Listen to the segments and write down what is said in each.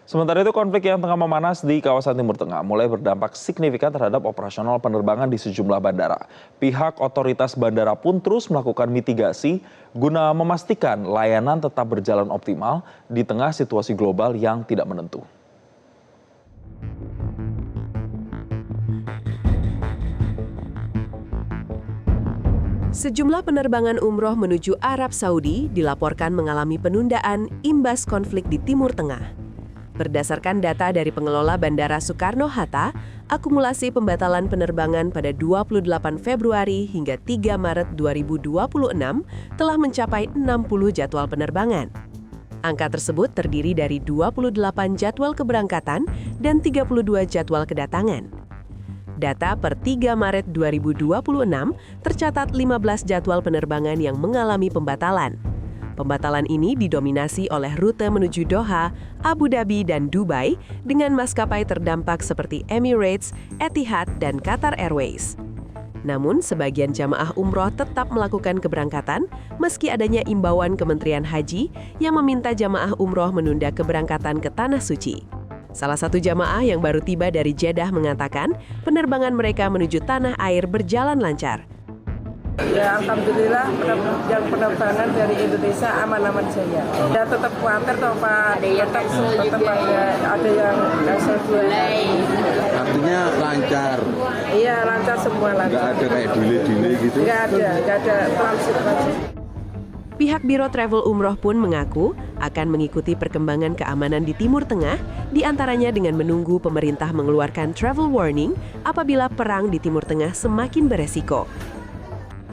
Sementara itu konflik yang tengah memanas di kawasan Timur Tengah mulai berdampak signifikan terhadap operasional penerbangan di sejumlah bandara. Pihak otoritas bandara pun terus melakukan mitigasi guna memastikan layanan tetap berjalan optimal di tengah situasi global yang tidak menentu. Sejumlah penerbangan umroh menuju Arab Saudi dilaporkan mengalami penundaan imbas konflik di Timur Tengah. Berdasarkan data dari pengelola Bandara Soekarno-Hatta, akumulasi pembatalan penerbangan pada 28 Februari hingga 3 Maret 2026 telah mencapai 60 jadwal penerbangan. Angka tersebut terdiri dari 28 jadwal keberangkatan dan 32 jadwal kedatangan. Data per 3 Maret 2026 tercatat 15 jadwal penerbangan yang mengalami pembatalan. Pembatalan ini didominasi oleh rute menuju Doha, Abu Dhabi, dan Dubai dengan maskapai terdampak seperti Emirates, Etihad, dan Qatar Airways. Namun, sebagian jamaah umroh tetap melakukan keberangkatan meski adanya imbauan Kementerian Haji yang meminta jamaah umroh menunda keberangkatan ke Tanah Suci. Salah satu jamaah yang baru tiba dari Jeddah mengatakan penerbangan mereka menuju tanah air berjalan lancar. Ya alhamdulillah penerbangan dari Indonesia aman-aman saja. Ya tetap khawatir toh Pak, tetap ada yang Artinya lancar. Iya lancar semua lancar. Nggak ada kayak delay gitu? Nggak ada transit. Pihak Biro Travel Umroh pun mengaku akan mengikuti perkembangan keamanan di Timur Tengah, diantaranya dengan menunggu pemerintah mengeluarkan travel warning apabila perang di Timur Tengah semakin beresiko.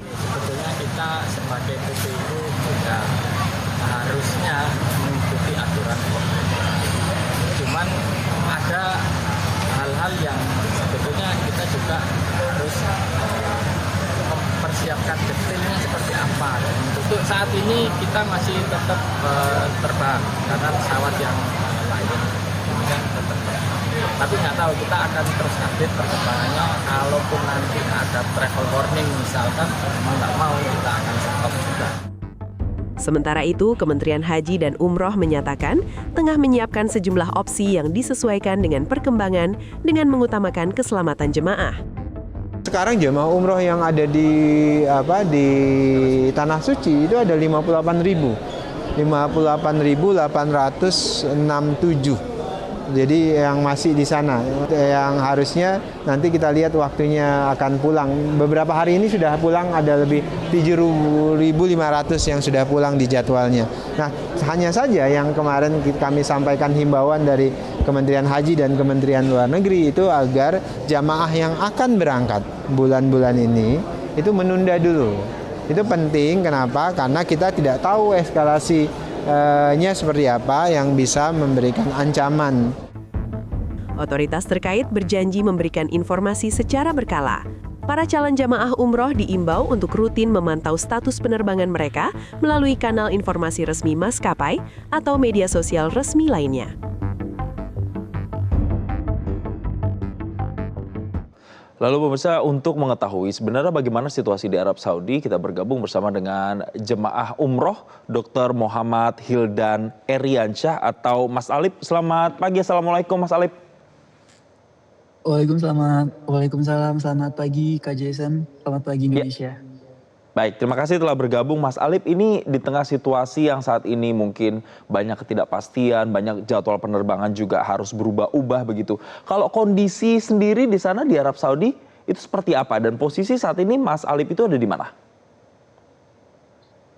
Sebetulnya kita sebagai PPU juga harusnya mengikuti aturan pemerintah. Cuman ada hal-hal yang sebetulnya kita juga harus mempersiapkan detailnya seperti apa. Untuk saat ini kita masih tetap terbang karena pesawat yang lain kemudian tetap terbang. Tapi nggak tahu, kita akan terus update perkembangannya. Kalaupun nanti ada travel warning misalkan, mau nggak mau kita akan stop juga. Sementara itu, Kementerian Haji dan Umroh menyatakan tengah menyiapkan sejumlah opsi yang disesuaikan dengan perkembangan dengan mengutamakan keselamatan jemaah. Sekarang jemaah umroh yang ada di Tanah Suci itu ada 58.867. Jadi yang masih di sana, yang harusnya nanti kita lihat waktunya akan pulang. Beberapa hari ini sudah pulang, ada lebih 7.500 yang sudah pulang di jadwalnya. Nah, hanya saja yang kemarin kami sampaikan himbauan dari Kementerian Haji dan Kementerian Luar Negeri itu agar jamaah yang akan berangkat bulan-bulan ini itu menunda dulu. Itu penting, kenapa? Karena kita tidak tahu eskalasinya seperti apa yang bisa memberikan ancaman. Otoritas terkait berjanji memberikan informasi secara berkala. Para calon jamaah umroh diimbau untuk rutin memantau status penerbangan mereka melalui kanal informasi resmi maskapai atau media sosial resmi lainnya. Lalu pemirsa, untuk mengetahui sebenarnya bagaimana situasi di Arab Saudi, kita bergabung bersama dengan jemaah umroh Dr. Muhammad Hildan Eriansyah atau Mas Alip. Selamat pagi, Assalamualaikum Mas Alip. Waalaikumsalam, selamat pagi Kak Jason, selamat pagi Indonesia. Baik, terima kasih telah bergabung Mas Alip. Ini di tengah situasi yang saat ini mungkin banyak ketidakpastian, banyak jadwal penerbangan juga harus berubah-ubah begitu. Kalau kondisi sendiri di sana di Arab Saudi itu seperti apa? Dan posisi saat ini Mas Alip itu ada di mana?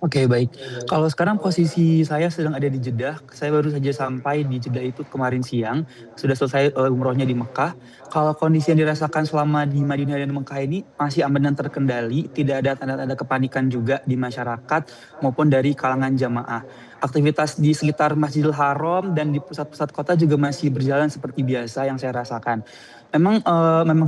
Oke, baik. Kalau sekarang posisi saya sedang ada di Jeddah. Saya baru saja sampai di Jeddah itu kemarin siang. Sudah selesai umrohnya di Mekah. Kalau kondisi yang dirasakan selama di Madinah dan Mekah ini masih aman dan terkendali. Tidak ada tanda-tanda kepanikan juga di masyarakat maupun dari kalangan jamaah. Aktivitas di sekitar Masjidil Haram dan di pusat-pusat kota juga masih berjalan seperti biasa yang saya rasakan. Memang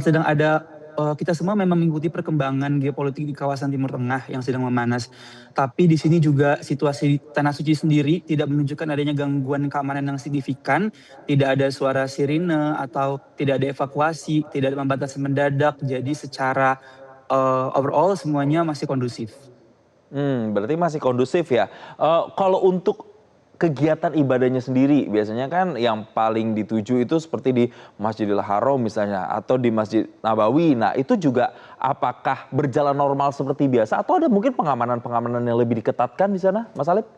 sedang ada kita semua memang mengikuti perkembangan geopolitik di kawasan Timur Tengah yang sedang memanas. Tapi di sini juga situasi di Tanah Suci sendiri tidak menunjukkan adanya gangguan keamanan yang signifikan. Tidak ada suara sirine atau tidak ada evakuasi, tidak ada pembatasan mendadak. Jadi secara overall semuanya masih kondusif. Berarti masih kondusif ya. Kalau untuk kegiatan ibadahnya sendiri, biasanya kan yang paling dituju itu seperti di Masjidil Haram misalnya atau di Masjid Nabawi. Nah, itu juga apakah berjalan normal seperti biasa atau ada mungkin pengamanan-pengamanan yang lebih diketatkan di sana, Mas Alip?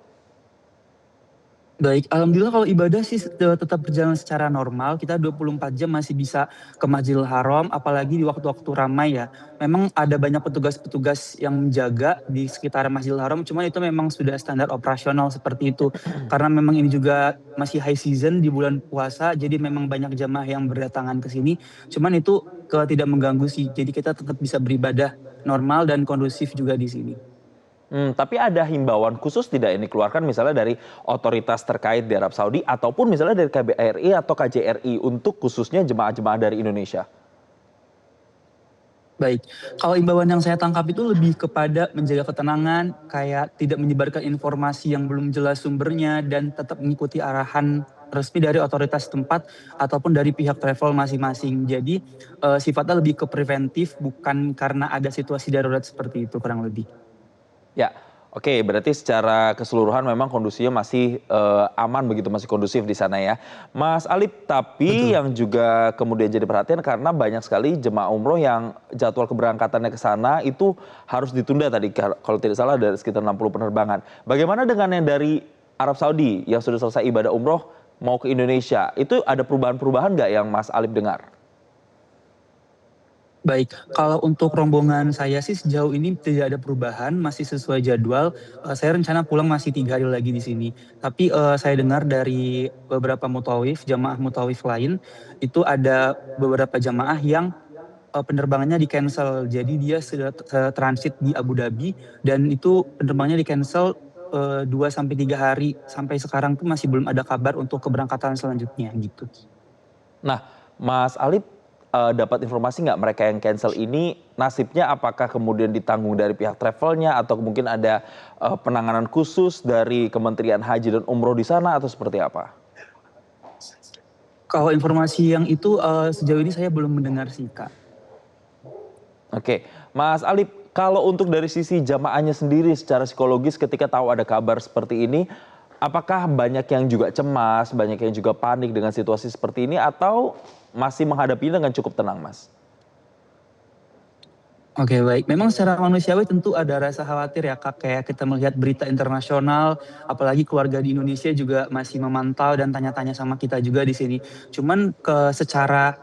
Baik, alhamdulillah kalau ibadah sih tetap berjalan secara normal. Kita 24 jam masih bisa ke Masjidil Haram, apalagi di waktu-waktu ramai ya. Memang ada banyak petugas-petugas yang menjaga di sekitar Masjidil Haram, cuman itu memang sudah standar operasional seperti itu. Karena memang ini juga masih high season di bulan puasa, jadi memang banyak jamaah yang berdatangan ke sini. Cuman itu tidak mengganggu sih, jadi kita tetap bisa beribadah normal dan kondusif juga di sini. Tapi ada himbauan khusus tidak ini keluarkan misalnya dari otoritas terkait di Arab Saudi ataupun misalnya dari KBRI atau KJRI untuk khususnya jemaah-jemaah dari Indonesia? Baik, kalau imbauan yang saya tangkap itu lebih kepada menjaga ketenangan, kayak tidak menyebarkan informasi yang belum jelas sumbernya, dan tetap mengikuti arahan resmi dari otoritas tempat ataupun dari pihak travel masing-masing. Jadi sifatnya lebih ke preventif, bukan karena ada situasi darurat seperti itu kurang lebih. Ya, oke. Berarti secara keseluruhan memang kondisinya masih aman begitu, masih kondusif di sana ya. Mas Alip, tapi yang juga kemudian jadi perhatian karena banyak sekali jemaah umroh yang jadwal keberangkatannya ke sana itu harus ditunda tadi, kalau tidak salah ada sekitar 60 penerbangan. Bagaimana dengan yang dari Arab Saudi yang sudah selesai ibadah umroh mau ke Indonesia? Itu ada perubahan-perubahan nggak yang Mas Alip dengar? Baik, kalau untuk rombongan saya sih sejauh ini tidak ada perubahan, masih sesuai jadwal. Saya rencana pulang masih 3 hari lagi di sini. Tapi saya dengar dari beberapa mutawif, jamaah mutawif lain, itu ada beberapa jamaah yang penerbangannya di-cancel. Jadi dia sudah transit di Abu Dhabi dan itu penerbangannya di-cancel 2 sampai 3 hari. Sampai sekarang tuh masih belum ada kabar untuk keberangkatan selanjutnya gitu. Nah, Mas Alip dapat informasi nggak mereka yang cancel ini nasibnya apakah kemudian ditanggung dari pihak travelnya atau mungkin ada penanganan khusus dari Kementerian Haji dan Umroh di sana atau seperti apa? Kalau informasi yang itu sejauh ini saya belum mendengar sih, Kak. Oke, Mas Alip, kalau untuk dari sisi jamaahnya sendiri secara psikologis ketika tahu ada kabar seperti ini, apakah banyak yang juga cemas, banyak yang juga panik dengan situasi seperti ini atau masih menghadapinya dengan cukup tenang, Mas? Oke, baik. Memang secara manusiawi tentu ada rasa khawatir ya, Kak. Kayak kita melihat berita internasional, apalagi keluarga di Indonesia juga masih memantau dan tanya-tanya sama kita juga di sini. Cuman secara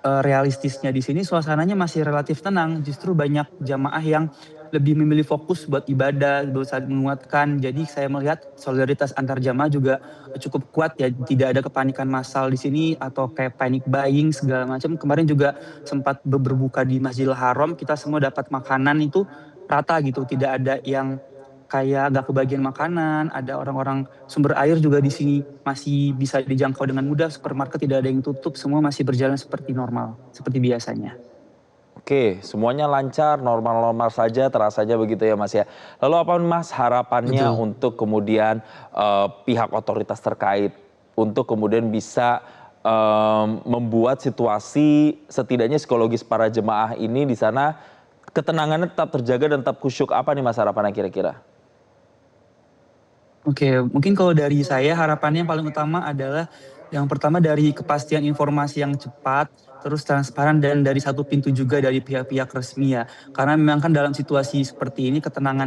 realistisnya di sini suasananya masih relatif tenang. Justru banyak jamaah yang lebih memilih fokus buat ibadah, buat saling menguatkan. Jadi saya melihat solidaritas antar jamaah juga cukup kuat ya. Tidak ada kepanikan massal di sini atau kayak panic buying segala macam. Kemarin juga sempat berbuka di Masjidil Haram, kita semua dapat makanan itu rata gitu. Tidak ada yang kayak gak kebagian makanan. Ada orang-orang sumber air juga di sini masih bisa dijangkau dengan mudah. Supermarket tidak ada yang tutup, semua masih berjalan seperti normal, seperti biasanya. Oke, semuanya lancar, normal-normal saja, terasa saja begitu ya Mas ya. Lalu apa Mas harapannya Betul. untuk kemudian pihak otoritas terkait untuk kemudian bisa membuat situasi setidaknya psikologis para jemaah ini di sana ketenangannya tetap terjaga dan tetap khusyuk, apa nih Mas harapannya kira-kira? Oke, mungkin kalau dari saya harapannya yang paling utama adalah yang pertama dari kepastian informasi yang cepat, terus transparan dan dari satu pintu juga dari pihak-pihak resmi ya. Karena memang kan dalam situasi seperti ini ketenangan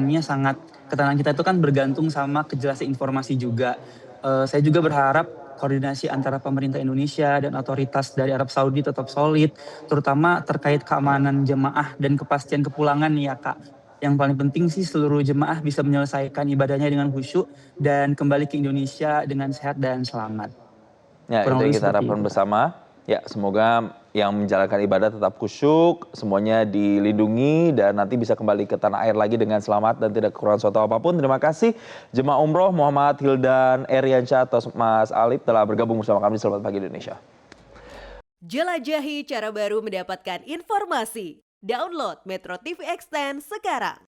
kita itu kan bergantung sama kejelasan informasi juga. Saya juga berharap koordinasi antara pemerintah Indonesia dan otoritas dari Arab Saudi tetap solid, terutama terkait keamanan jemaah dan kepastian kepulangan nih ya Kak. Yang paling penting sih seluruh jemaah bisa menyelesaikan ibadahnya dengan khusyuk dan kembali ke Indonesia dengan sehat dan selamat. Ya, itu Kurang yang lebih kita seperti harapkan itu, Kak. bersama. Ya, semoga yang menjalankan ibadah tetap khusyuk, semuanya dilindungi dan nanti bisa kembali ke tanah air lagi dengan selamat dan tidak kekurangan suatu apapun. Terima kasih Jemaah Umroh Muhammad Hildan Eriansyah atau Mas Alip telah bergabung bersama kami. Selamat pagi Indonesia. Jelajahi cara baru mendapatkan informasi. Download Metro TV Extend sekarang.